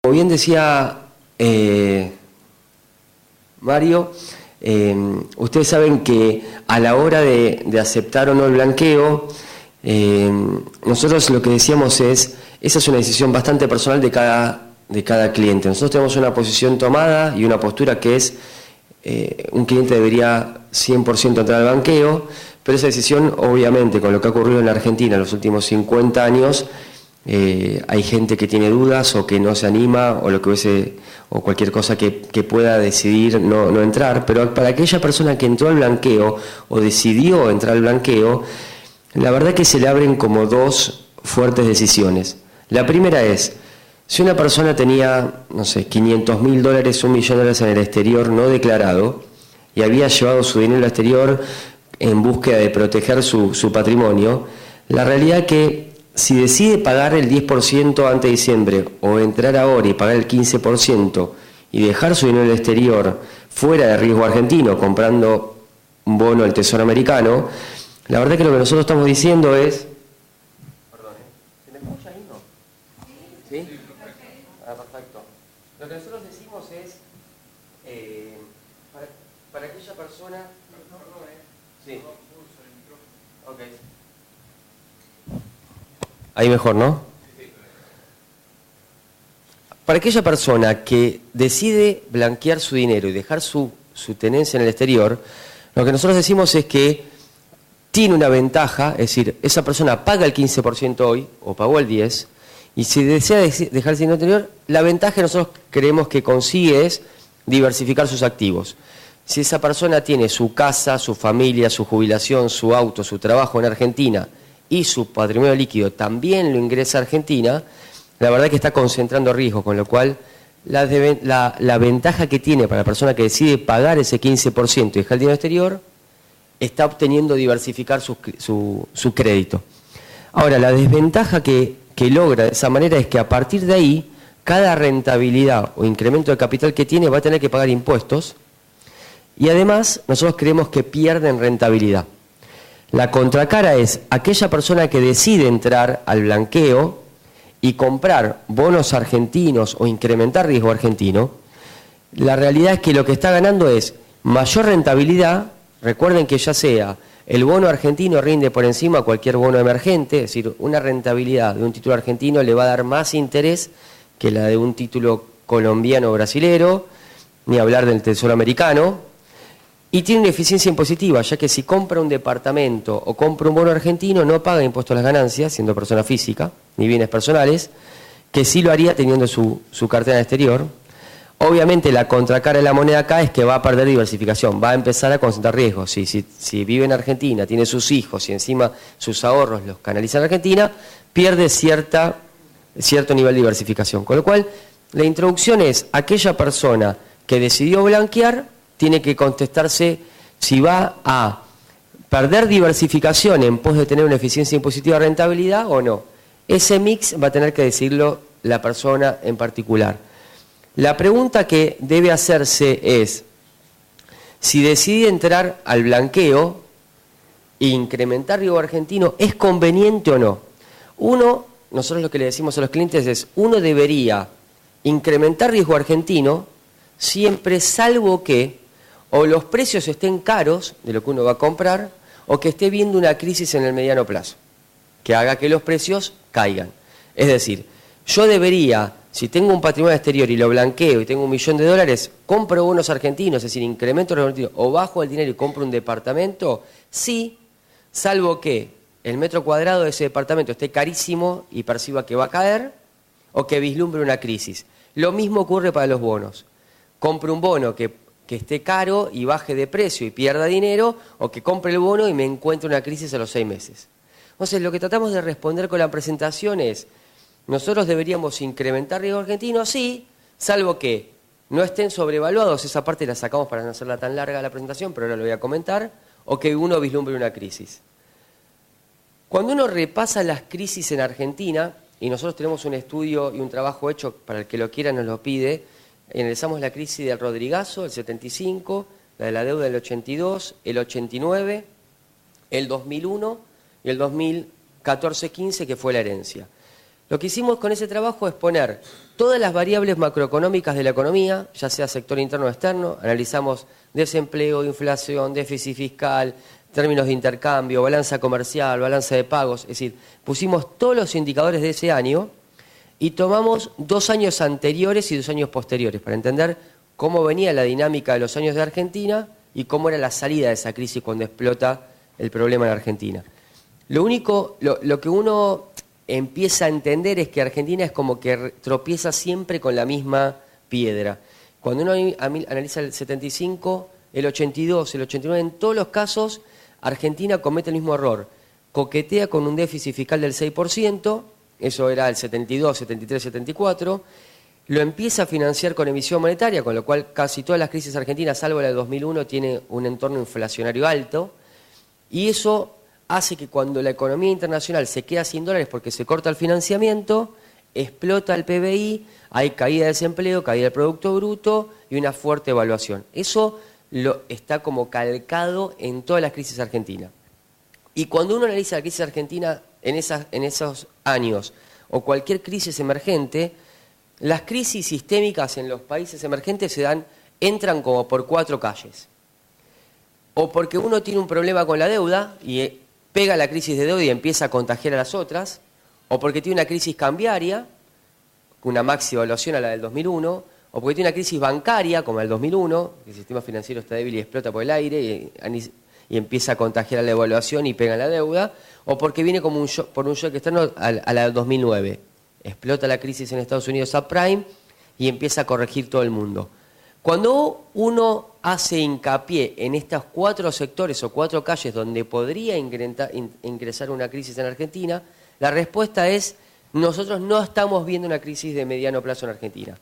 Como bien decía Mario, ustedes saben que a la hora de aceptar o no el blanqueo, nosotros lo que decíamos es, esa es una decisión bastante personal de cada cliente. Nosotros tenemos una posición tomada y una postura que es, un cliente debería 100% entrar al blanqueo, pero esa decisión, obviamente, con lo que ha ocurrido en la Argentina en los últimos 50 años, hay gente que tiene dudas o que no se anima o lo que hubiese, o cualquier cosa que pueda decidir no entrar, pero para aquella persona que entró al blanqueo o decidió entrar al blanqueo, la verdad que se le abren como dos fuertes decisiones. La primera es, si una persona tenía, no sé, $500.000, $1 millón en el exterior no declarado y había llevado su dinero al exterior en búsqueda de proteger su patrimonio, la realidad que si decide pagar el 10% antes de diciembre o entrar ahora y pagar el 15% y dejar su dinero en el exterior fuera de riesgo argentino comprando un bono del Tesoro americano, la verdad que lo que nosotros estamos diciendo es... Perdón, ¿se me escucha ahí, no? ¿Sí? Ah, perfecto. Lo que nosotros decimos es, para aquella persona... Sí. Ok. Ahí mejor, ¿no? Para aquella persona que decide blanquear su dinero y dejar su tenencia en el exterior, lo que nosotros decimos es que tiene una ventaja, es decir, esa persona paga el 15% hoy, o pagó el 10%, y si desea dejar el dinero exterior, la ventaja que nosotros creemos que consigue es diversificar sus activos. Si esa persona tiene su casa, su familia, su jubilación, su auto, su trabajo en Argentina, y su patrimonio líquido también lo ingresa a Argentina, la verdad que está concentrando riesgo, con lo cual la ventaja que tiene para la persona que decide pagar ese 15% y dejar el dinero exterior, está obteniendo diversificar su crédito. Ahora, la desventaja que logra de esa manera es que a partir de ahí, cada rentabilidad o incremento de capital que tiene va a tener que pagar impuestos y además nosotros creemos que pierden rentabilidad. La contracara es aquella persona que decide entrar al blanqueo y comprar bonos argentinos o incrementar riesgo argentino. La realidad es que lo que está ganando es mayor rentabilidad. Recuerden que ya sea el bono argentino rinde por encima de cualquier bono emergente, es decir, una rentabilidad de un título argentino le va a dar más interés que la de un título colombiano o brasilero, ni hablar del Tesoro americano. Y tiene una eficiencia impositiva, ya que si compra un departamento o compra un bono argentino, no paga impuesto a las ganancias, siendo persona física, ni bienes personales, que sí lo haría teniendo su cartera en exterior. Obviamente la contracara de la moneda acá es que va a perder diversificación, va a empezar a concentrar riesgos. Si vive en Argentina, tiene sus hijos y encima sus ahorros los canaliza en Argentina, pierde cierto nivel de diversificación. Con lo cual, la introducción es aquella persona que decidió blanquear, tiene que contestarse si va a perder diversificación en pos de tener una eficiencia impositiva de rentabilidad o no. Ese mix va a tener que decirlo la persona en particular. La pregunta que debe hacerse es, si decide entrar al blanqueo e incrementar riesgo argentino, ¿es conveniente o no? Nosotros lo que le decimos a los clientes es, uno debería incrementar riesgo argentino siempre salvo que o los precios estén caros de lo que uno va a comprar o que esté viendo una crisis en el mediano plazo, que haga que los precios caigan. Es decir, yo debería, si tengo un patrimonio exterior y lo blanqueo y tengo $1 millón, compro bonos argentinos, es decir, incremento los argentinos, o bajo el dinero y compro un departamento, sí, salvo que el metro cuadrado de ese departamento esté carísimo y perciba que va a caer o que vislumbre una crisis. Lo mismo ocurre para los bonos. Compro un bono que esté caro y baje de precio y pierda dinero, o que compre el bono y me encuentre una crisis a los 6 meses. Entonces, lo que tratamos de responder con la presentación es, nosotros deberíamos incrementar riesgo argentino, sí, salvo que no estén sobrevaluados, esa parte la sacamos para no hacerla tan larga la presentación, pero ahora lo voy a comentar, o que uno vislumbre una crisis. Cuando uno repasa las crisis en Argentina, y nosotros tenemos un estudio y un trabajo hecho, para el que lo quiera nos lo pide, analizamos la crisis del Rodrigazo, el 75, la de la deuda del 82, el 89, el 2001 y el 2014-15, que fue la herencia. Lo que hicimos con ese trabajo es poner todas las variables macroeconómicas de la economía, ya sea sector interno o externo, analizamos desempleo, inflación, déficit fiscal, términos de intercambio, balanza comercial, balanza de pagos, es decir, pusimos todos los indicadores de ese año y tomamos 2 años anteriores y 2 años posteriores para entender cómo venía la dinámica de los años de Argentina y cómo era la salida de esa crisis cuando explota el problema en Argentina. Lo que uno empieza a entender es que Argentina es como que tropieza siempre con la misma piedra. Cuando uno analiza el 75, el 82, el 89, en todos los casos Argentina comete el mismo error. Coquetea con un déficit fiscal del 6%, eso era el 72, 73, 74, lo empieza a financiar con emisión monetaria, con lo cual casi todas las crisis argentinas, salvo la de 2001, tiene un entorno inflacionario alto, y eso hace que cuando la economía internacional se queda sin dólares porque se corta el financiamiento, explota el PBI, hay caída de desempleo, caída del Producto Bruto y una fuerte evaluación. Eso está como calcado en todas las crisis argentinas. Y cuando uno analiza la crisis argentina en esos años o cualquier crisis emergente, las crisis sistémicas en los países emergentes entran como por 4 calles. O porque uno tiene un problema con la deuda y pega la crisis de deuda y empieza a contagiar a las otras, o porque tiene una crisis cambiaria, una maxi evaluación a la del 2001, o porque tiene una crisis bancaria, como el 2001, que el sistema financiero está débil y explota por el aire y empieza a contagiar a la evaluación y pega la deuda, o porque viene como por un shock externo a la del 2009. Explota la crisis en Estados Unidos subprime y empieza a corregir todo el mundo. Cuando uno hace hincapié en estos 4 sectores o 4 calles donde podría ingresar una crisis en Argentina, la respuesta es: nosotros no estamos viendo una crisis de mediano plazo en Argentina.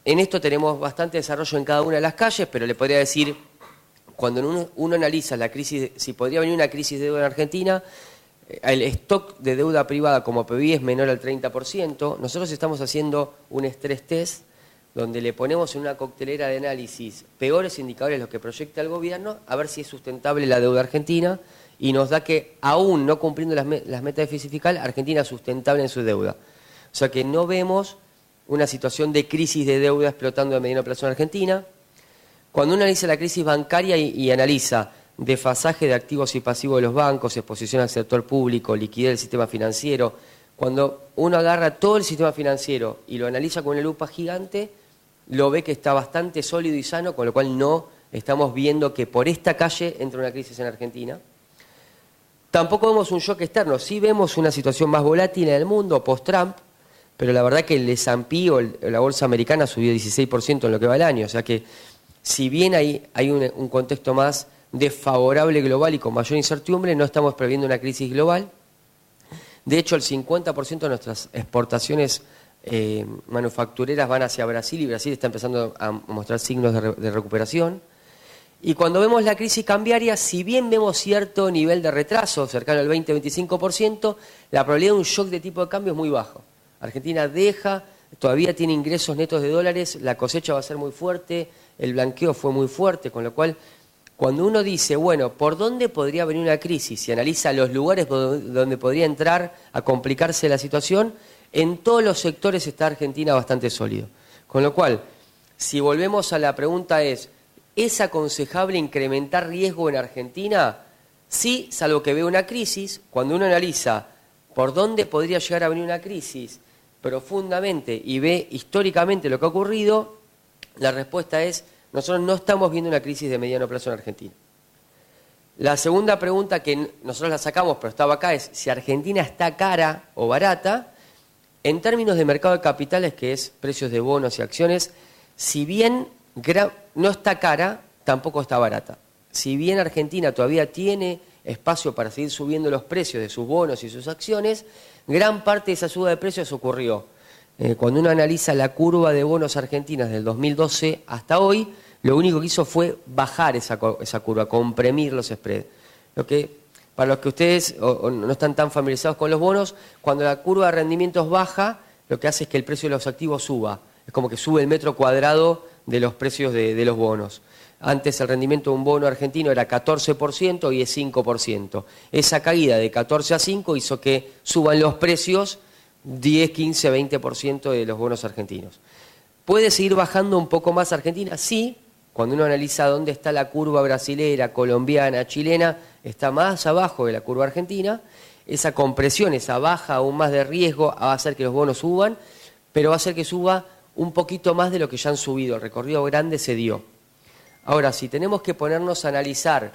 En esto tenemos bastante desarrollo en cada una de las calles, pero le podría decir, cuando uno analiza la crisis, si podría venir una crisis de deuda en Argentina, el stock de deuda privada como PBI es menor al 30%. Nosotros estamos haciendo un stress test donde le ponemos en una coctelera de análisis peores indicadores de los que proyecta el gobierno, a ver si es sustentable la deuda argentina, y nos da que, aún no cumpliendo las metas de déficit fiscal, Argentina es sustentable en su deuda. O sea que no vemos una situación de crisis de deuda explotando de mediano plazo en Argentina. Cuando uno analiza la crisis bancaria y analiza desfasaje de activos y pasivos de los bancos, exposición al sector público, liquidez del sistema financiero, cuando uno agarra todo el sistema financiero y lo analiza con una lupa gigante, lo ve que está bastante sólido y sano, con lo cual no estamos viendo que por esta calle entra una crisis en Argentina. Tampoco vemos un shock externo, sí vemos una situación más volátil en el mundo post-Trump, pero la verdad que el S&P o la bolsa americana subió 16% en lo que va el año, o sea que si bien hay un contexto más desfavorable global y con mayor incertidumbre, no estamos previendo una crisis global. De hecho, el 50% de nuestras exportaciones manufactureras van hacia Brasil, y Brasil está empezando a mostrar signos de recuperación. Y cuando vemos la crisis cambiaria, si bien vemos cierto nivel de retraso, cercano al 20-25%, la probabilidad de un shock de tipo de cambio es muy bajo. Argentina todavía tiene ingresos netos de dólares, la cosecha va a ser muy fuerte, el blanqueo fue muy fuerte, con lo cual, cuando uno dice, bueno, ¿por dónde podría venir una crisis? Y analiza los lugares donde podría entrar a complicarse la situación, en todos los sectores está Argentina bastante sólido. Con lo cual, si volvemos a la pregunta ¿es aconsejable incrementar riesgo en Argentina? Sí, salvo que vea una crisis. Cuando uno analiza por dónde podría llegar a venir una crisis profundamente y ve históricamente lo que ha ocurrido, la respuesta es: nosotros no estamos viendo una crisis de mediano plazo en Argentina. La segunda pregunta, que nosotros la sacamos pero estaba acá, es si Argentina está cara o barata. En términos de mercado de capitales, que es precios de bonos y acciones, si bien no está cara, tampoco está barata. Si bien Argentina todavía tiene espacio para seguir subiendo los precios de sus bonos y sus acciones, gran parte de esa suba de precios ocurrió. Cuando uno analiza la curva de bonos argentinas del 2012 hasta hoy, lo único que hizo fue bajar esa curva, comprimir los spreads. Para los que ustedes no están tan familiarizados con los bonos, cuando la curva de rendimientos baja, lo que hace es que el precio de los activos suba. Es como que sube el metro cuadrado de los precios de los bonos. Antes el rendimiento de un bono argentino era 14%, hoy es 5%. Esa caída de 14 a 5 hizo que suban los precios 10, 15, 20% de los bonos argentinos. ¿Puede seguir bajando un poco más Argentina? Sí, cuando uno analiza dónde está la curva brasilera, colombiana, chilena, está más abajo de la curva argentina. Esa compresión, esa baja aún más de riesgo va a hacer que los bonos suban, pero va a hacer que suba un poquito más de lo que ya han subido. El recorrido grande se dio. Ahora, si tenemos que ponernos a analizar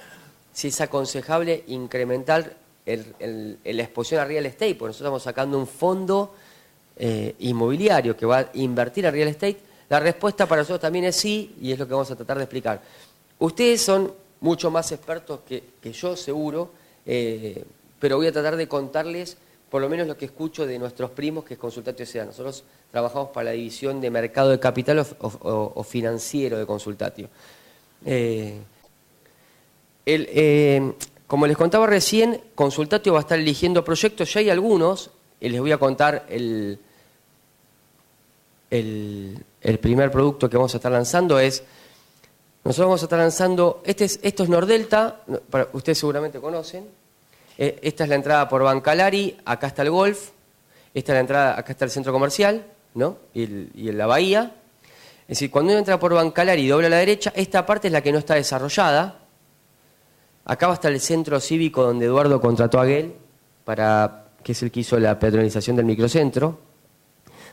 si es aconsejable incrementar la exposición a real estate, porque nosotros estamos sacando un fondo inmobiliario que va a invertir en real estate, la respuesta para nosotros también es sí, y es lo que vamos a tratar de explicar. Ustedes son mucho más expertos que yo, seguro, pero voy a tratar de contarles por lo menos lo que escucho de nuestros primos, que es Consultatio S.A. Nosotros trabajamos para la división de mercado de capital o financiero de Consultatio. Como les contaba recién, Consultatio va a estar eligiendo proyectos, ya hay algunos, y les voy a contar el primer producto que vamos a estar lanzando nosotros vamos a estar lanzando, esto es Nordelta, ustedes seguramente conocen, esta es la entrada por Bancalari, acá está el golf, esta es la entrada, acá está el centro comercial, ¿no? y la bahía. Es decir, cuando uno entra por Bancalari y dobla a la derecha, esta parte es la que no está desarrollada. Acá va a estar el centro cívico donde Eduardo contrató a Guel, que es el que hizo la peatonalización del microcentro,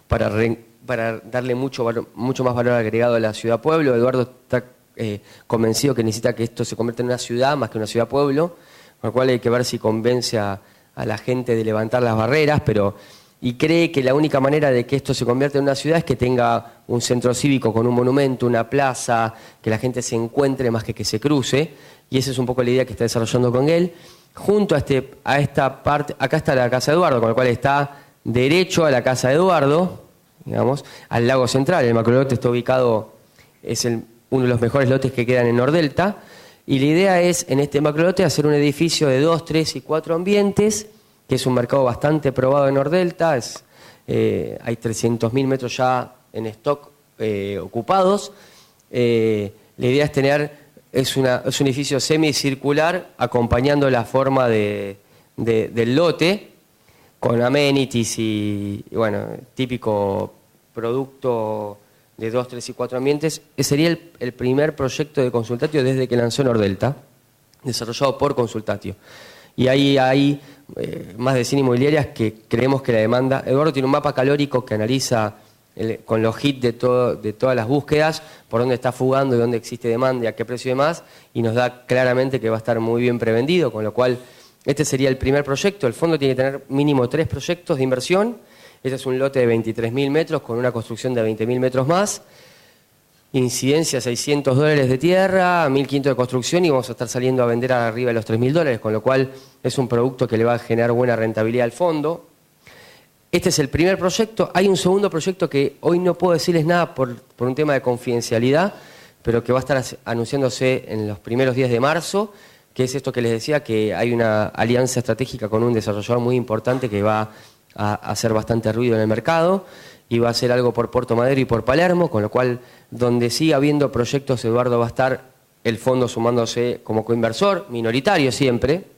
para darle mucho más valor agregado a la ciudad-pueblo. Eduardo está convencido que necesita que esto se convierta en una ciudad más que una ciudad-pueblo, con lo cual hay que ver si convence a la gente de levantar las barreras, y cree que la única manera de que esto se convierta en una ciudad es que tenga un centro cívico con un monumento, una plaza, que la gente se encuentre más que se cruce, y esa es un poco la idea que está desarrollando con él. Junto a esta parte, acá está la casa de Eduardo, con lo cual está derecho a la casa de Eduardo, digamos, al lago central. El macrolote está ubicado, es uno de los mejores lotes que quedan en Nordelta, y la idea es, en este macrolote, hacer un edificio de 2, 3 y 4 ambientes, que es un mercado bastante probado en Nordelta. Hay 300.000 metros ya en stock ocupados. La idea es es un edificio semicircular acompañando la forma del lote, con amenities y bueno, típico producto de 2, 3 y 4 ambientes. Ese sería el primer proyecto de Consultatio desde que lanzó Nordelta, desarrollado por Consultatio. Y ahí hay más de 100 inmobiliarias que creemos que la demanda... Eduardo tiene un mapa calórico que analiza con los hits de todas las búsquedas, por dónde está fugando y dónde existe demanda y a qué precio y demás, y nos da claramente que va a estar muy bien prevendido, con lo cual este sería el primer proyecto. El fondo tiene que tener mínimo 3 proyectos de inversión. Este es un lote de 23.000 metros con una construcción de 20.000 metros más. Incidencia $600 de tierra, 1.500 de construcción, y vamos a estar saliendo a vender arriba de los $3.000, con lo cual es un producto que le va a generar buena rentabilidad al fondo. Este es el primer proyecto. Hay un segundo proyecto que hoy no puedo decirles nada por un tema de confidencialidad, pero que va a estar anunciándose en los primeros días de marzo, que es esto que les decía, que hay una alianza estratégica con un desarrollador muy importante que va a hacer bastante ruido en el mercado, y va a hacer algo por Puerto Madero y por Palermo, con lo cual, donde siga habiendo proyectos, Eduardo va a estar el fondo sumándose como coinversor, minoritario siempre.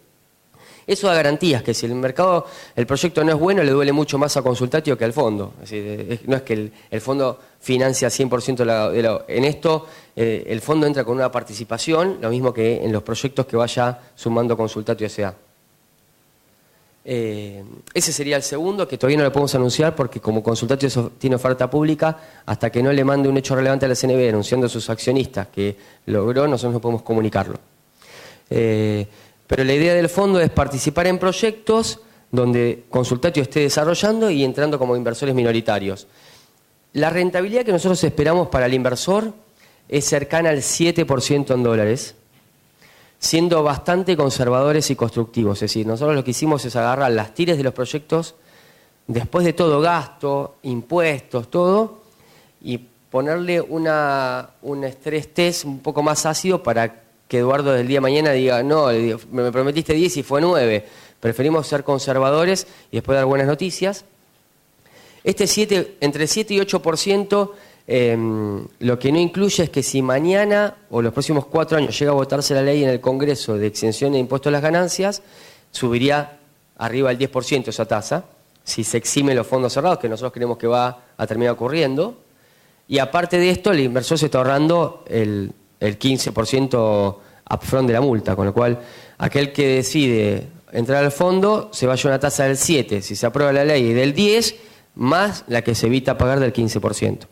Eso da garantías, que si el proyecto no es bueno, le duele mucho más a Consultatio que al fondo. Es decir, no es que el fondo financia 100% en esto, el fondo entra con una participación, lo mismo que en los proyectos que vaya sumando Consultatio S.A. Ese sería el segundo, que todavía no lo podemos anunciar porque como Consultatio tiene oferta pública, hasta que no le mande un hecho relevante a la CNB anunciando a sus accionistas que logró, nosotros no podemos comunicarlo. Pero la idea del fondo es participar en proyectos donde Consultatio esté desarrollando y entrando como inversores minoritarios. La rentabilidad que nosotros esperamos para el inversor es cercana al 7% en dólares, siendo bastante conservadores y constructivos. Es decir, nosotros lo que hicimos es agarrar las tires de los proyectos, después de todo gasto, impuestos, todo, y ponerle un estrés test un poco más ácido para que Eduardo del día de mañana diga, no, me prometiste 10 y fue 9. Preferimos ser conservadores y después dar buenas noticias. Entre 7 y 8%, lo que no incluye es que si mañana o los próximos 4 años llega a votarse la ley en el Congreso de exención de impuestos a las ganancias, subiría arriba del 10% esa tasa. si se eximen los fondos cerrados, que nosotros creemos que va a terminar ocurriendo. Y aparte de esto, el inversor se está ahorrando el 15% upfront de la multa, con lo cual aquel que decide entrar al fondo se va a llevar una tasa del 7%, si se aprueba la ley, y del 10%, más la que se evita pagar del 15%.